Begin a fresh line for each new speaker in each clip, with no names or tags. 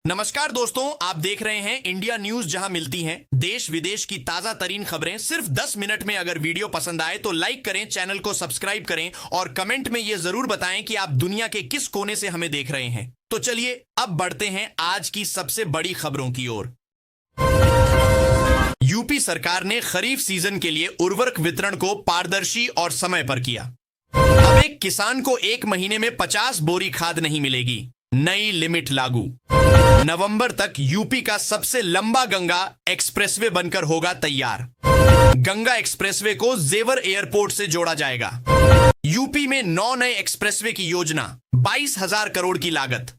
नमस्कार दोस्तों, आप देख रहे हैं इंडिया न्यूज, जहां मिलती हैं देश विदेश की ताजा तरीन खबरें सिर्फ 10 मिनट में। अगर वीडियो पसंद आए तो लाइक करें, चैनल को सब्सक्राइब करें और कमेंट में यह जरूर बताएं कि आप दुनिया के किस कोने से हमें देख रहे हैं। तो चलिए अब बढ़ते हैं आज की सबसे बड़ी खबरों की ओर। यूपी सरकार ने खरीफ सीजन के लिए उर्वरक वितरण को पारदर्शी और समय पर किया। अब एक किसान को 1 महीने में 50 बोरी खाद नहीं मिलेगी, नई लिमिट लागू। नवंबर तक यूपी का सबसे लंबा गंगा एक्सप्रेसवे बनकर होगा तैयार। गंगा एक्सप्रेसवे को जेवर एयरपोर्ट से जोड़ा जाएगा। यूपी में 9 नए एक्सप्रेसवे की योजना, 22,000 करोड़ की लागत।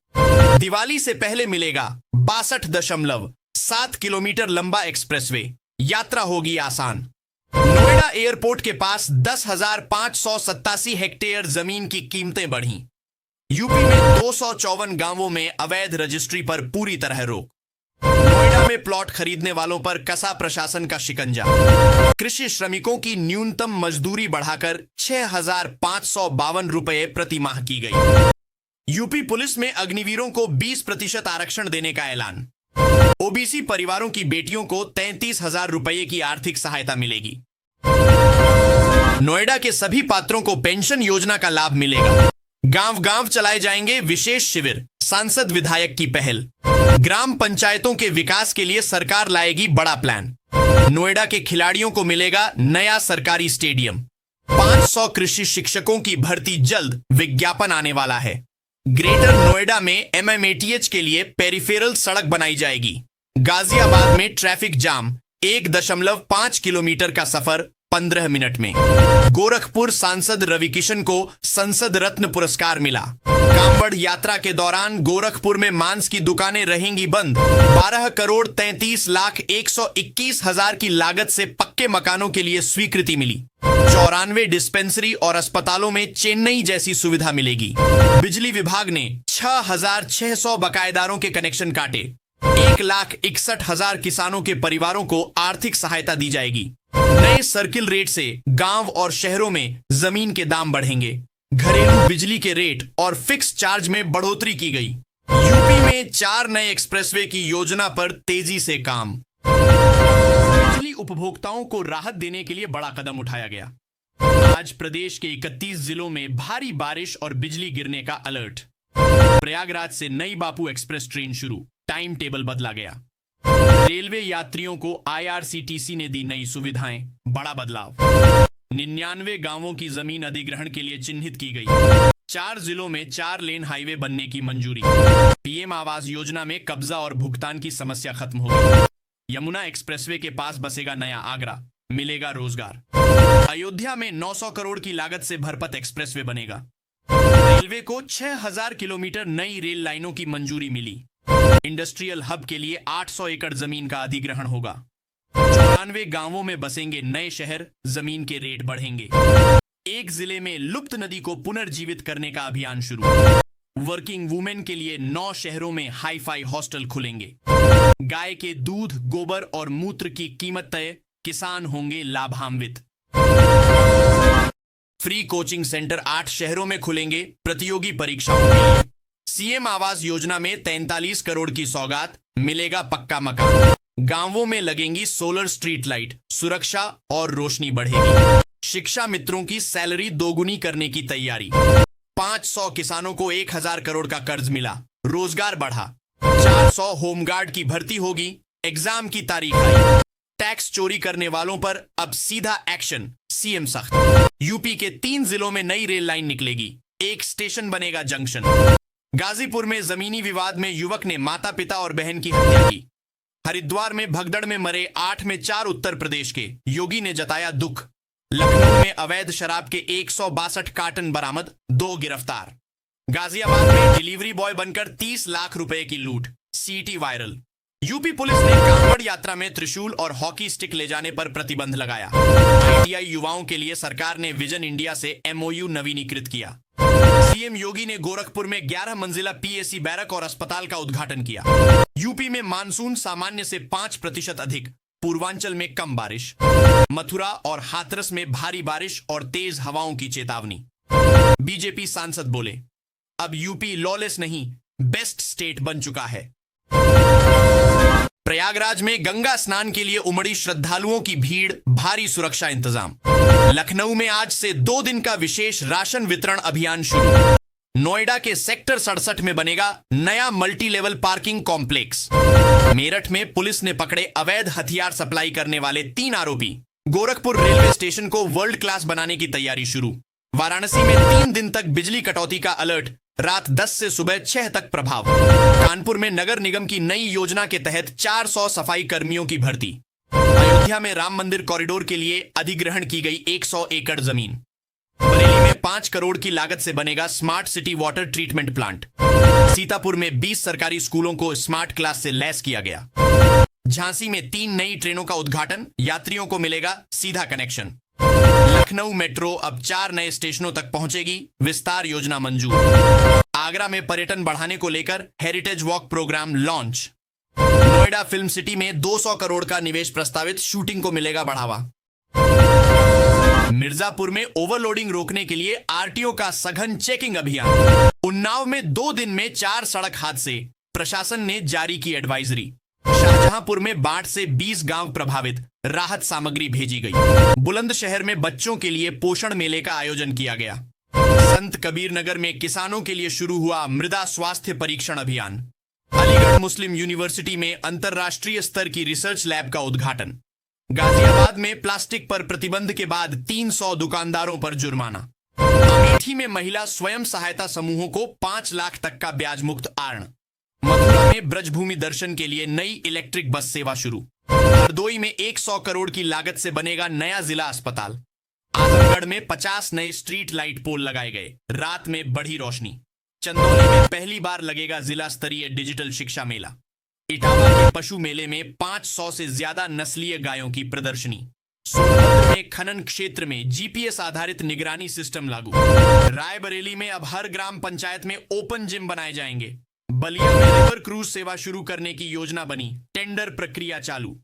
दिवाली से पहले मिलेगा 62.7 किलोमीटर लंबा एक्सप्रेसवे, यात्रा होगी आसान। नोएडा एयरपोर्ट के पास 10,587 हेक्टेयर जमीन की कीमतें बढ़ी। यूपी में 254 गांवों में अवैध रजिस्ट्री पर पूरी तरह रोक। नोएडा में प्लॉट खरीदने वालों पर कसा प्रशासन का शिकंजा। कृषि श्रमिकों की न्यूनतम मजदूरी बढ़ाकर 6,552 रुपए प्रति माह की गई। यूपी पुलिस में अग्निवीरों को 20% आरक्षण देने का ऐलान। ओबीसी परिवारों की बेटियों को 33,000 रुपए की आर्थिक सहायता मिलेगी। नोएडा के सभी पात्रों को पेंशन योजना का लाभ मिलेगा। गांव गांव चलाए जाएंगे विशेष शिविर, सांसद विधायक की पहल। ग्राम पंचायतों के विकास के लिए सरकार लाएगी बड़ा प्लान। नोएडा के खिलाड़ियों को मिलेगा नया सरकारी स्टेडियम। 500 कृषि शिक्षकों की भर्ती जल्द, विज्ञापन आने वाला है। ग्रेटर नोएडा में MMATH के लिए पेरिफेरल सड़क बनाई जाएगी। गाजियाबाद में ट्रैफिक जाम, 1.5 किलोमीटर का सफर 15 मिनट में। गोरखपुर सांसद रवि किशन को संसद रत्न पुरस्कार मिला। कांवड़ यात्रा के दौरान गोरखपुर में मांस की दुकानें रहेंगी बंद। 12 करोड़ 33,121,000 की लागत से पक्के मकानों के लिए स्वीकृति मिली। 94 डिस्पेंसरी और अस्पतालों में चेन्नई जैसी सुविधा मिलेगी। बिजली विभाग ने 6,600 बकायेदारों के कनेक्शन काटे। 1,61,000 किसानों के परिवारों को आर्थिक सहायता दी जाएगी। नए सर्किल रेट से गांव और शहरों में जमीन के दाम बढ़ेंगे। घरेलू बिजली के रेट और फिक्स चार्ज में बढ़ोतरी की गई। यूपी में 4 नए एक्सप्रेसवे की योजना पर तेजी से काम। बिजली उपभोक्ताओं को राहत देने के लिए बड़ा कदम उठाया गया। आज प्रदेश के 31 जिलों में भारी बारिश और बिजली गिरने का अलर्ट। प्रयागराज से नई बापू एक्सप्रेस ट्रेन शुरू, टाइम टेबल बदला गया। रेलवे यात्रियों को IRCTC ने दी नई सुविधाएं, बड़ा बदलाव। 99 गांवों की जमीन अधिग्रहण के लिए चिन्हित की गई। 4 जिलों में 4 लेन हाईवे बनने की मंजूरी। PM आवास योजना में कब्जा और भुगतान की समस्या खत्म हो गई। यमुना एक्सप्रेसवे के पास बसेगा नया आगरा, मिलेगा रोजगार। अयोध्या में 900 करोड़ की लागत से भरपत एक्सप्रेसवे बनेगा। रेलवे को 6,000 किलोमीटर नई रेल लाइनों की मंजूरी मिली। इंडस्ट्रियल हब के लिए 800 एकड़ जमीन का अधिग्रहण होगा। 94 गांवों में बसेंगे नए शहर, जमीन के रेट बढ़ेंगे। एक जिले में लुप्त नदी को पुनर्जीवित करने का अभियान शुरू। वर्किंग वुमेन के लिए 9 शहरों में हाई-फाई हॉस्टल खुलेंगे। गाय के दूध, गोबर और मूत्र की कीमत तय, किसान होंगे लाभान्वित। फ्री कोचिंग सेंटर 8 शहरों में खुलेंगे प्रतियोगी परीक्षाओं के लिए। CM आवास योजना में 43 करोड़ की सौगात, मिलेगा पक्का मकान। गांवों में लगेंगी सोलर स्ट्रीट लाइट, सुरक्षा और रोशनी बढ़ेगी। शिक्षा मित्रों की सैलरी दोगुनी करने की तैयारी। 500 किसानों को 1,000 करोड़ का कर्ज मिला, रोजगार बढ़ा। 400 होमगार्ड की भर्ती होगी, एग्जाम की तारीख आई। टैक्स चोरी करने वालों पर अब सीधा एक्शन, CM सख्त। यूपी के 3 जिलों में नई रेल लाइन निकलेगी, एक स्टेशन बनेगा जंक्शन। गाजीपुर में जमीनी विवाद में युवक ने माता पिता और बहन की हत्या की। हरिद्वार में भगदड़ में मरे 8 में 4 उत्तर प्रदेश के, योगी ने जताया दुख। लखनऊ में अवैध शराब के 162 कार्टन बरामद, 2 गिरफ्तार। गाजियाबाद में डिलीवरी बॉय बनकर 30 लाख रुपए की लूट, CT वायरल। यूपी पुलिस ने कांवड़ यात्रा में त्रिशूल और हॉकी स्टिक ले जाने पर प्रतिबंध लगाया। ITI युवाओं के लिए सरकार ने विजन इंडिया से MOU नवीनीकृत किया। CM योगी ने गोरखपुर में 11 मंजिला PAC बैरक और अस्पताल का उद्घाटन किया। यूपी में मानसून सामान्य से 5% अधिक, पूर्वांचल में कम बारिश। मथुरा और हाथरस में भारी बारिश और तेज हवाओं की चेतावनी। बीजेपी सांसद बोले, अब यूपी लॉलेस नहीं, बेस्ट स्टेट बन चुका है। प्रयागराज में गंगा स्नान के लिए उमड़ी श्रद्धालुओं की भीड़, भारी सुरक्षा इंतजाम। लखनऊ में आज से 2 दिन का विशेष राशन वितरण अभियान शुरू। नोएडा के सेक्टर 67 में बनेगा नया multi level parking complex. Meerut में पुलिस ने पकड़े अवैध हथियार सप्लाई करने वाले 3 आरोपी। गोरखपुर रेलवे स्टेशन को वर्ल्ड क्लास बनाने की तैयारी शुरू। वाराणसी में 3 दिन तक बिजली कटौती का अलर्ट, रात 10 से सुबह 6 तक प्रभाव। कानपुर में नगर निगम की नई योजना के तहत 400 सफाई कर्मियों की भर्ती। अयोध्या में राम मंदिर कॉरिडोर के लिए अधिग्रहण की गई 100 एकड़ जमीन। बरेली में 5 करोड़ की लागत से बनेगा smart city water treatment plant. Sitapur में 20 सरकारी स्कूलों को स्मार्ट क्लास से लैस किया गया। झांसी में 3 नई ट्रेनों का उद्घाटन, यात्रियों को मिलेगा सीधा कनेक्शन। लखनऊ मेट्रो अब 4 नए स्टेशनों तक पहुंचेगी, विस्तार योजना मंजूर। आगरा में पर्यटन बढ़ाने को लेकर heritage walk programme launch. Noida film city में 200 करोड़ का निवेश प्रस्तावित, शूटिंग को मिलेगा बढ़ावा। मिर्जापुर में ओवरलोडिंग रोकने के लिए आरटीओ का सघन चेकिंग अभियान। उन्नाव में 2 दिन में 4 सड़क हादसे, प्रशासन ने जारी की एडवाइजरी। शाहजहांपुर में बाढ़ से 20 गांव प्रभावित, राहत सामग्री भेजी गई। बुलंदशहर में बच्चों के लिए पोषण मेले का आयोजन किया गया। संत कबीर नगर में किसानों के लिए शुरू हुआ मृदा स्वास्थ्य परीक्षण अभियान। अलीगढ़ मुस्लिम यूनिवर्सिटी में अंतर्राष्ट्रीय स्तर की रिसर्च लैब का उद्घाटन। गाजियाबाद में प्लास्टिक पर प्रतिबंध के बाद 300 दुकानदारों पर जुर्माना। अमेठी में महिला स्वयं सहायता समूहों को 5 लाख तक का ब्याज मुक्त आर्ण। मथुरा में ब्रजभूमि दर्शन के लिए नई इलेक्ट्रिक बस सेवा शुरू। हरदोई में 100 करोड़ की लागत से बनेगा नया जिला अस्पताल। आजमगढ़ में 50 नए स्ट्रीट लाइट पोल लगाए गए, रात में बढ़ी रोशनी। चंदौली में पहली बार लगेगा जिला स्तरीय डिजिटल शिक्षा मेला। इटावा के पशु मेले में 500 से ज्यादा नस्लीय गायों की प्रदर्शनी। सोनभद्र में खनन क्षेत्र में जीपीएस आधारित निगरानी सिस्टम लागू। रायबरेली में अब हर ग्राम पंचायत में ओपन जिम बनाए जाएंगे। बलिया में रिवर क्रूज सेवा शुरू करने की योजना बनी, टेंडर प्रक्रिया चालू।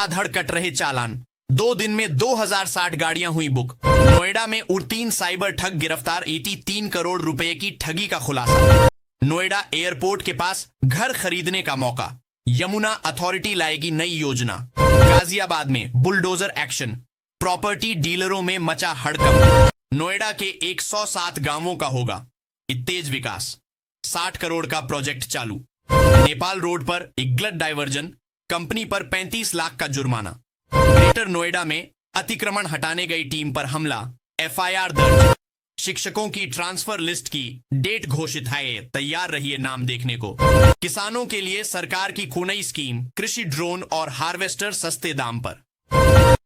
धड़ कट रहे चालान, 2 दिन में 2060 गाड़ियां हुई बुक। नोएडा में 3 साइबर ठग गिरफ्तार, 3 करोड़ रुपए की ठगी का खुलासा। नोएडा एयरपोर्ट के पास घर खरीदने का मौका, यमुना अथॉरिटी लाएगी नई योजना। गाजियाबाद में बुलडोजर एक्शन, प्रॉपर्टी डीलरों में मचा हड़कंप। नोएडा के 107 गांवों का होगा तेज विकास, 60 करोड़ का प्रोजेक्ट चालू। नेपाल रोड पर एक गलत डायवर्जन, कंपनी पर 35 लाख का जुर्माना। ग्रेटर नोएडा में अतिक्रमण हटाने गई टीम पर हमला, एफआईआर दर्ज। शिक्षकों की ट्रांसफर लिस्ट की डेट घोषित है, तैयार रहिए नाम देखने को। किसानों के लिए सरकार की खूनई स्कीम, कृषि ड्रोन और हार्वेस्टर सस्ते दाम पर।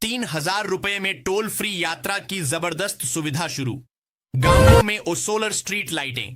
3000 रुपए में टोल फ्री यात्रा की जबरदस्त सुविधा शुरू। गांवों में सोलर स्ट्रीट लाइटें,